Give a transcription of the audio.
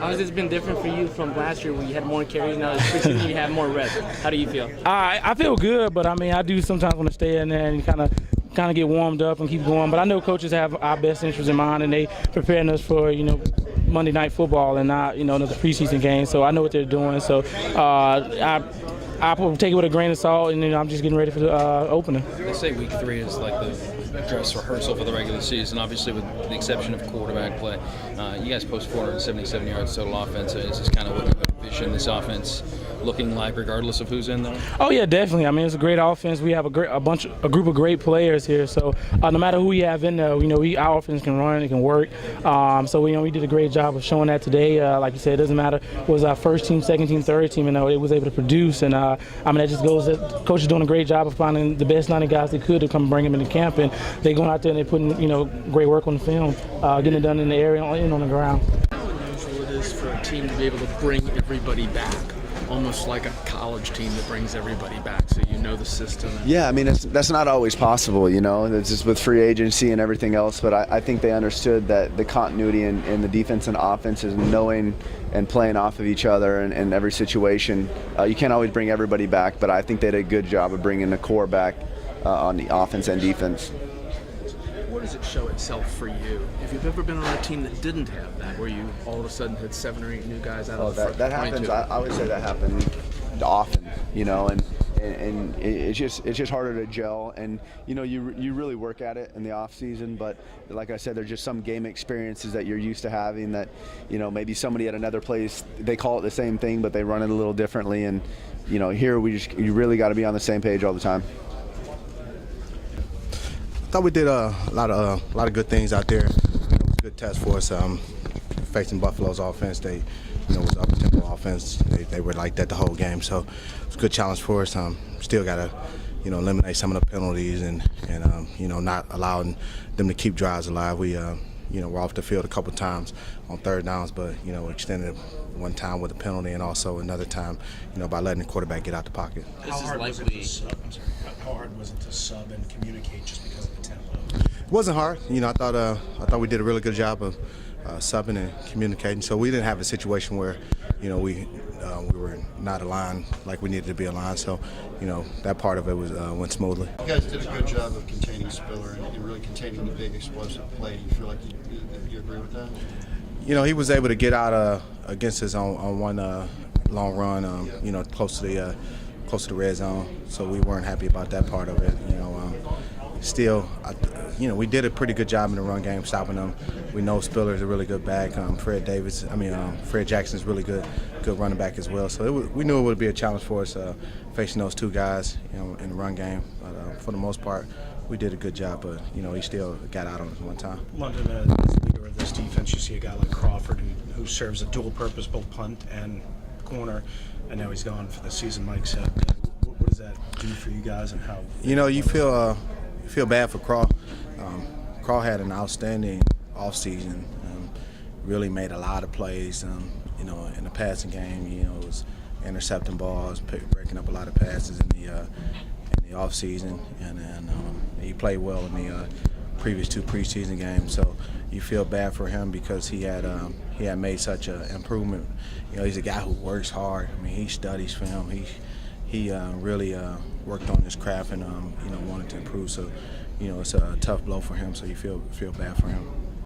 How has this been different for you from last year when you had more carries? Now this preseason you have more reps. How do you feel? I feel good, but I mean, I do sometimes want to stay in there and kind of get warmed up and keep going. But I know coaches have our best interests in mind, and they preparing us for Monday Night Football and not another preseason game. So I know what they're doing. So I take it with a grain of salt, and I'm just getting ready for the opener. They say week 3 is like the dress rehearsal for the regular season, obviously with the exception of quarterback play. You guys post 477 yards total offense. Is this kind of what you envision this offense looking like, regardless of who's in there? Oh yeah, definitely. I mean, it's a great offense. We have a group of great players here. So no matter who we have in there, our offense can run, it can work. So we did a great job of showing that today. Like you said, it doesn't matter if it was our first team, second team, third team, it was able to produce. And I mean, that just goes that coach is doing a great job of finding the best 90 guys they could to come bring them into camp, and they're going out there and they're putting great work on the film, getting it done in the area and on the ground. How unusual it is for a team to be able to bring everybody back, almost like a college team that brings everybody back, so the system. Yeah, I mean, that's not always possible, It's just with free agency and everything else, but I think they understood that the continuity in the defense and offense is knowing and playing off of each other in every situation. You can't always bring everybody back, but I think they did a good job of bringing the core back on the offense and defense. Where does it show itself for you? If you've ever been on a team that didn't have that, where you all of a sudden had 7 or 8 new guys out of the front? That happens. I would say that happens often, and it's just harder to gel, and you really work at it in the off season. But like I said, there's just some game experiences that you're used to having that maybe somebody at another place, they call it the same thing, but they run it a little differently. And here you really got to be on the same page all the time. I thought we did a lot of good things out there. It was a good test for us. Facing Buffalo's offense, they was up tempo offense. They were like that the whole game, so it's a good challenge for us. Still got to eliminate some of the penalties and not allowing them to keep drives alive. We we're off the field a couple times on third downs, but extended one time with a penalty, and also another time by letting the quarterback get out the pocket. How hard was it to sub and communicate just because of the tempo? It wasn't hard. I thought we did a really good job of subbing and communicating. So we didn't have a situation where we were not aligned like we needed to be aligned. So that part of it went smoothly. You guys did a good job of containing Spiller and really containing the big explosive play. Do you feel like you agree with that? He was able to get out against us on one long run, close to the red zone. So we weren't happy about that part of it. Still, we did a pretty good job in the run game, stopping them. We know Spiller's a really good back. Fred Jackson's really good running back as well. So we knew it would be a challenge for us facing those two guys, in the run game. But for the most part, we did a good job. But he still got out on us one time. London, as leader of this defense, you see a guy like Crawford who serves a dual purpose, both punt and corner, and now he's gone for the season. Mike said, what does that do for you guys, and how? You feel bad for Craw. Craw had an outstanding offseason. Really made a lot of plays. In the passing game, it was intercepting balls, breaking up a lot of passes in the offseason, and then he played well in the previous 2 preseason games. So you feel bad for him because he had made such an improvement. He's a guy who works hard. I mean, he studies film. He really worked on his craft and wanted to improve. So it's a tough blow for him. So you feel bad for him.